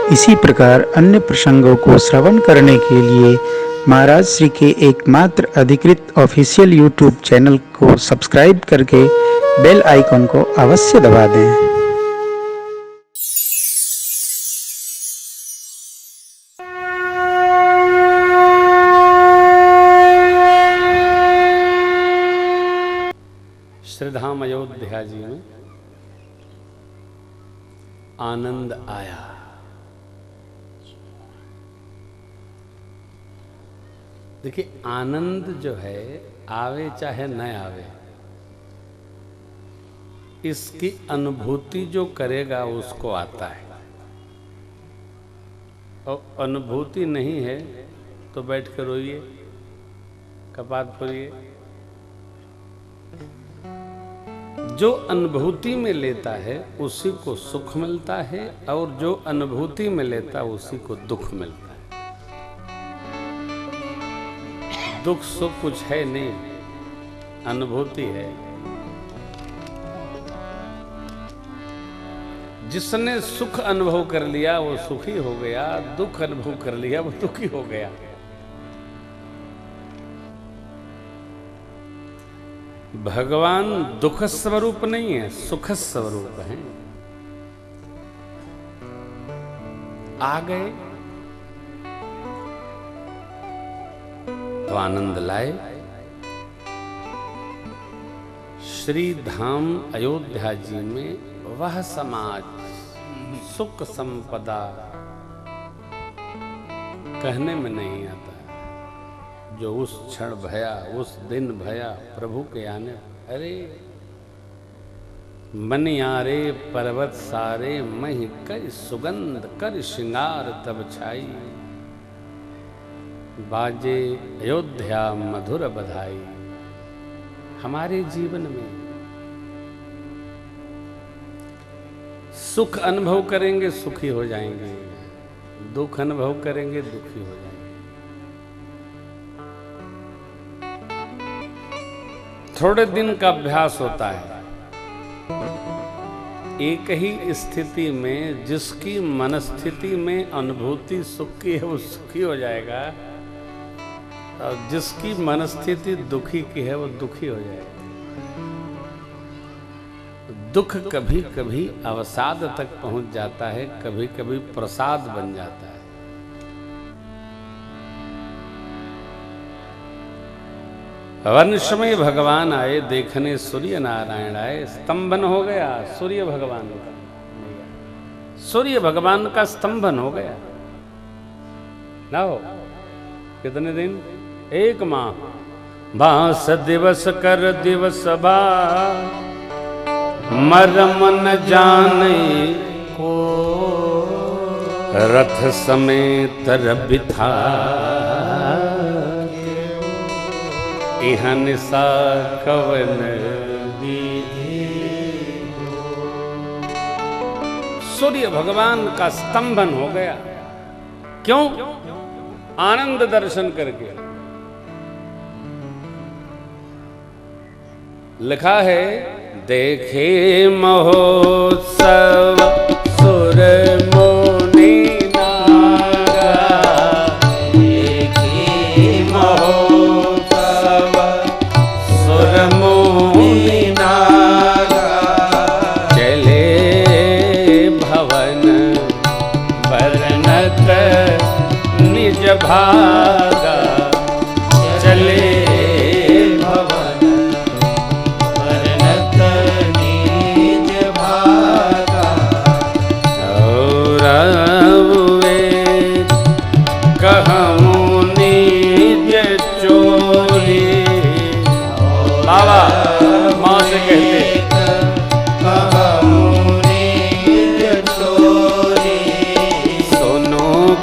इसी प्रकार अन्य प्रसंगों को श्रवण करने के लिए महाराज श्री के एकमात्र अधिकृत ऑफिशियल यूट्यूब चैनल को सब्सक्राइब करके बेल आइकन को अवश्य दबा दें। श्रीधाम अयोध्या जी में आनंद आया। देखिए, आनंद जो है आवे चाहे न आवे, इसकी अनुभूति जो करेगा उसको आता है, और अनुभूति नहीं है तो बैठ कर रोइए, कपाट फोड़िए। जो अनुभूति में लेता है उसी को सुख मिलता है, और जो अनुभूति में लेता है उसी को दुख मिलता है। दुख सुख कुछ है नहीं, अनुभूति है। जिसने सुख अनुभव कर लिया वो सुखी हो गया, दुख अनुभव कर लिया वो दुखी हो गया। भगवान दुख स्वरूप नहीं है, सुख स्वरूप है। आ गए तो आनंद लाए। श्री धाम अयोध्या जी में वह समाज सुख संपदा कहने में नहीं आता जो उस क्षण भया, उस दिन भया प्रभु के आने। अरे मनियारे पर्वत सारे, मही कर सुगंध कर श्रृंगार तब छाई, बाजे अयोध्या मधुर बधाई। हमारे जीवन में सुख अनुभव करेंगे सुखी हो जाएंगे, दुख अनुभव करेंगे दुखी हो जाएंगे। थोड़े दिन का अभ्यास होता है। एक ही स्थिति में जिसकी मनस्थिति में अनुभूति सुख की है वो सुखी हो जाएगा, और जिसकी मनस्थिति दुखी की है वो दुखी हो जाएगा। दुख कभी कभी अवसाद तक पहुंच जाता है, कभी कभी प्रसाद बन जाता है। वंश में भगवान आए, देखने सूर्य नारायण आए, स्तंभन हो गया सूर्य भगवान का। सूर्य भगवान का स्तंभन हो गया ना हो। कितने दिन? 1 माह। 22 दिवस कर दिवस बा, मरम न जाने को, रथ समेत रबिथा इहन सा कवन दीदी। सूर्य भगवान का स्तंभन हो गया। क्यों? आनंद दर्शन करके। लिखा है, देखे महोत्सव सुर मुनि नागा, देखे महोत्सव सुर मुनि नागा, चले भवन बरनत निज भागा, चले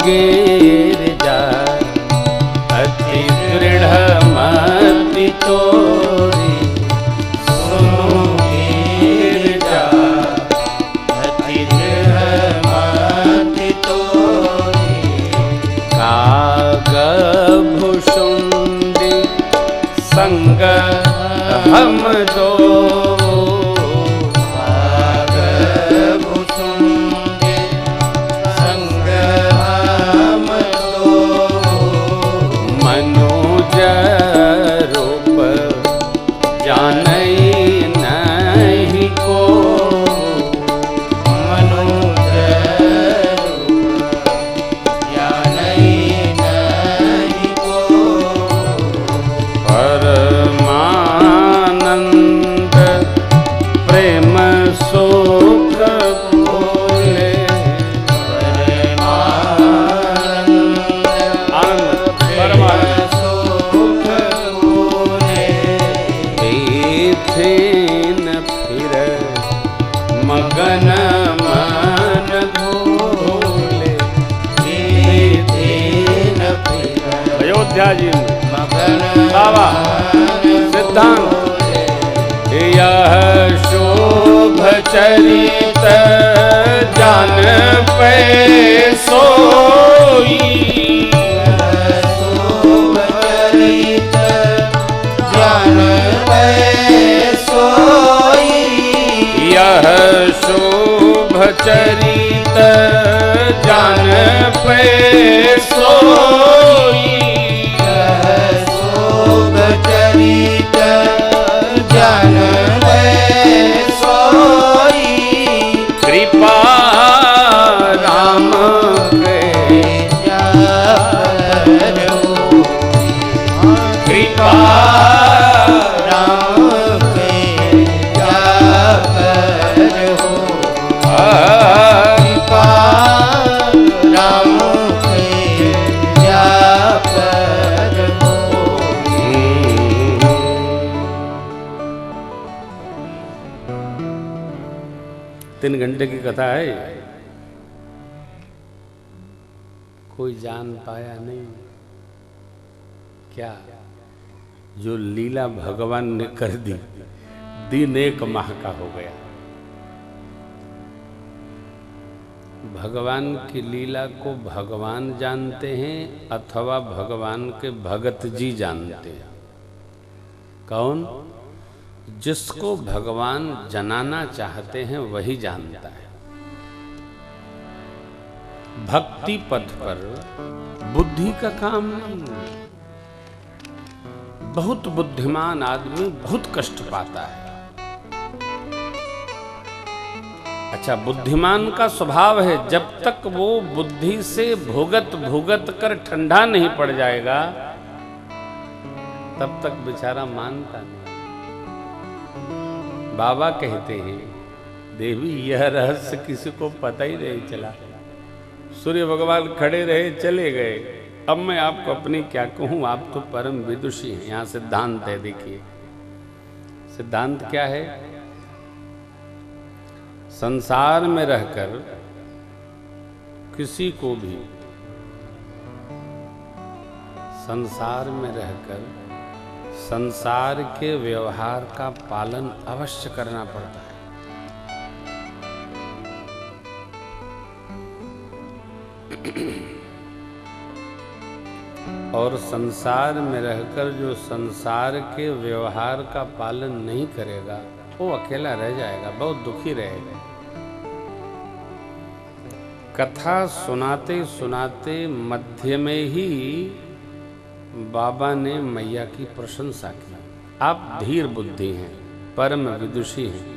गिरजा अति दृढ़ मति तोरी, सुनो गिरजा अति दृढ़ मति तोरी, काग भुषुंडी संग हम दो, काग भुषुंडी संग अयोध्या जी में बाबा सिद्धांत यह शोभ चरित जान पे सोई शोभ चरित जान पे सोई यह शोभ चरित जान पे सोई यह शोभ चरित जान पे सोई कृपा राम के कृपा राम के जाकर हो कृपा राम के जाकर हो 3 घंटे की कथा है, कोई जान पाया नहीं क्या जो लीला भगवान ने कर दी। दिन 1 माह का हो गया। भगवान की लीला को भगवान जानते हैं अथवा भगवान के भगत जी जानते हैं। कौन? जिसको भगवान जनाना चाहते हैं वही जानता है। भक्ति पथ पर बुद्धि का काम नहीं। बहुत बुद्धिमान आदमी बहुत कष्ट पाता है। अच्छा, बुद्धिमान का स्वभाव है जब तक वो बुद्धि से भुगत भुगत कर ठंडा नहीं पड़ जाएगा तब तक बेचारा मानता नहीं। बाबा कहते हैं देवी यह रहस्य किसी को पता ही नहीं चला। सूर्य भगवान खड़े रहे चले गए। अब मैं आपको अपनी क्या कहूं, आप तो परम विदुषी हैं। यहां सिद्धांत है, देखिए सिद्धांत क्या है। संसार में रहकर किसी को भी संसार में रहकर संसार के व्यवहार का पालन अवश्य करना पड़ता है। और संसार में रहकर जो संसार के व्यवहार का पालन नहीं करेगा वो अकेला रह जाएगा, बहुत दुखी रहेगा। कथा सुनाते सुनाते मध्य में ही बाबा ने मैया की प्रशंसा की। आप धीर बुद्धि हैं, परम विदुषी हैं,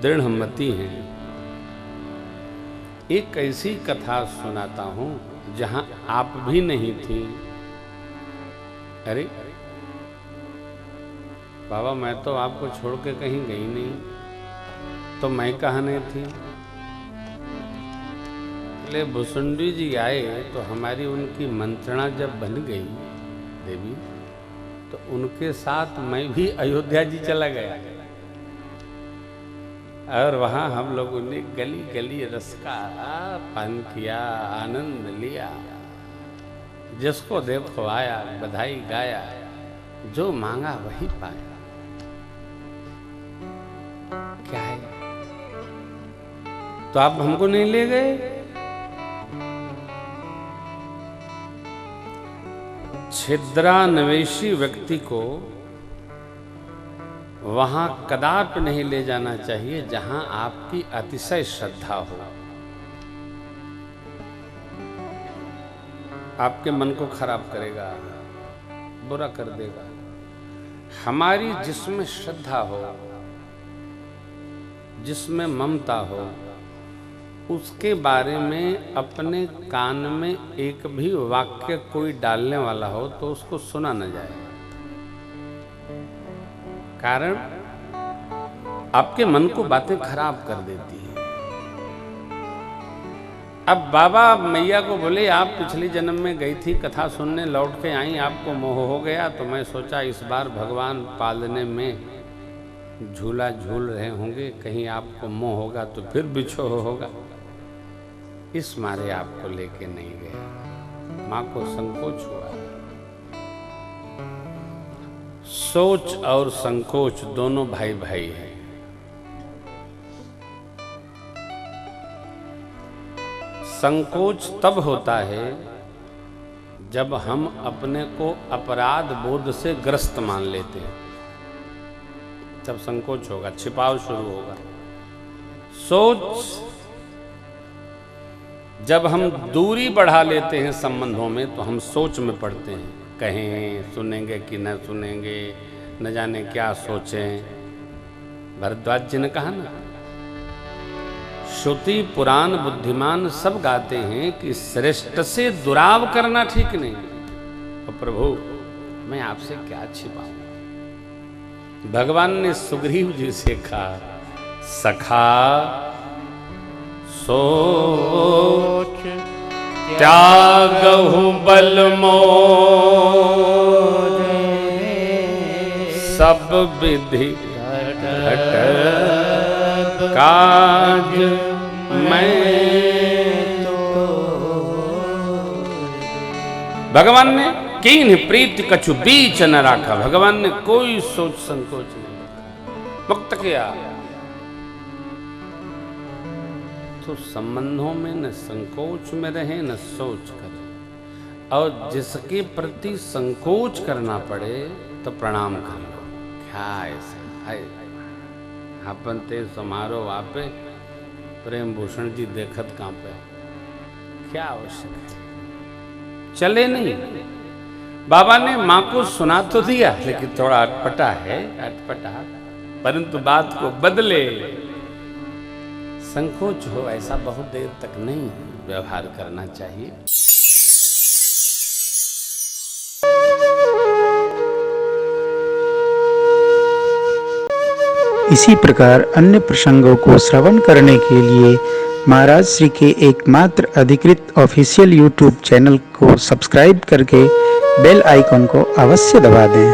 दृढ़मती हैं। एक ऐसी कथा सुनाता हूं जहां आप भी नहीं थी। अरे बाबा, मैं तो आपको छोड़ के कहीं गई नहीं, तो मैं कहाँ नहीं थी। इसलिए भुसुंडी जी आए तो हमारी उनकी मंत्रणा जब बन गई देवी, तो उनके साथ मैं भी अयोध्या जी चला गया। और वहाँ हम लोगों ने गली गली रस का पान किया, आनंद लिया, जिसको देखो आया, बधाई गाया, जो मांगा वही पाया। क्या है? तो आप हमको नहीं ले गए? छिद्रान्वेषी व्यक्ति को वहां कदापि नहीं ले जाना चाहिए जहां आपकी अतिशय श्रद्धा हो। आपके मन को खराब करेगा, बुरा कर देगा। हमारी जिसमें श्रद्धा हो, जिसमें ममता हो, उसके बारे में अपने कान में एक भी वाक्य कोई डालने वाला हो तो उसको सुना न जाए। कारण आपके मन को बातें खराब कर देती है। अब बाबा मैया को बोले आप पिछले जन्म में गई थी, कथा सुनने लौट के आई, आपको मोह हो गया, तो मैं सोचा इस बार भगवान पालने में झूला झूल रहे होंगे, कहीं आपको मोह होगा तो फिर बिछो होगा, इस मारे आपको लेके नहीं गया। माँ को संकोच हुआ। सोच और संकोच दोनों भाई भाई हैं। संकोच तब होता है जब हम अपने को अपराध बोध से ग्रस्त मान लेते हैं, तब संकोच होगा, छिपाव शुरू होगा। सोच जब हम दूरी बढ़ा लेते हैं संबंधों में, तो हम सोच में पड़ते हैं, कहें सुनेंगे कि न सुनेंगे, न जाने क्या सोचें। भरद्वाज जी ने कहा ना, श्रुति पुराण बुद्धिमान सब गाते हैं कि श्रेष्ठ से दुराव करना ठीक नहीं। तो प्रभु मैं आपसे क्या छिपाऊं। भगवान ने सुग्रीव जी से कहा, सखा सोच त्यागहु बल मोर, सब विधि घट काज मैं तो। भगवान ने कीन प्रीति कछु बीच न राखा। भगवान ने कोई सोच संकोच नहीं, मुक्त किया। तो संबंधों में न संकोच में रहे न सोच करें, और जिसके प्रति संकोच करना पड़े तो प्रणाम कर लो। क्या ऐसा है, अपन ते समारोह वापे प्रेम भूषण जी देखत कांपे, क्या आवश्यक है, चले नहीं। बाबा ने माँ को सुना तो दिया, लेकिन थोड़ा अटपटा है, अटपटा, परंतु बात को बदले। संकोच हो ऐसा बहुत देर तक नहीं व्यवहार करना चाहिए। इसी प्रकार अन्य प्रसंगों को श्रवण करने के लिए महाराज श्री के एकमात्र अधिकृत ऑफिशियल यूट्यूब चैनल को सब्सक्राइब करके बेल आइकन को अवश्य दबा दें।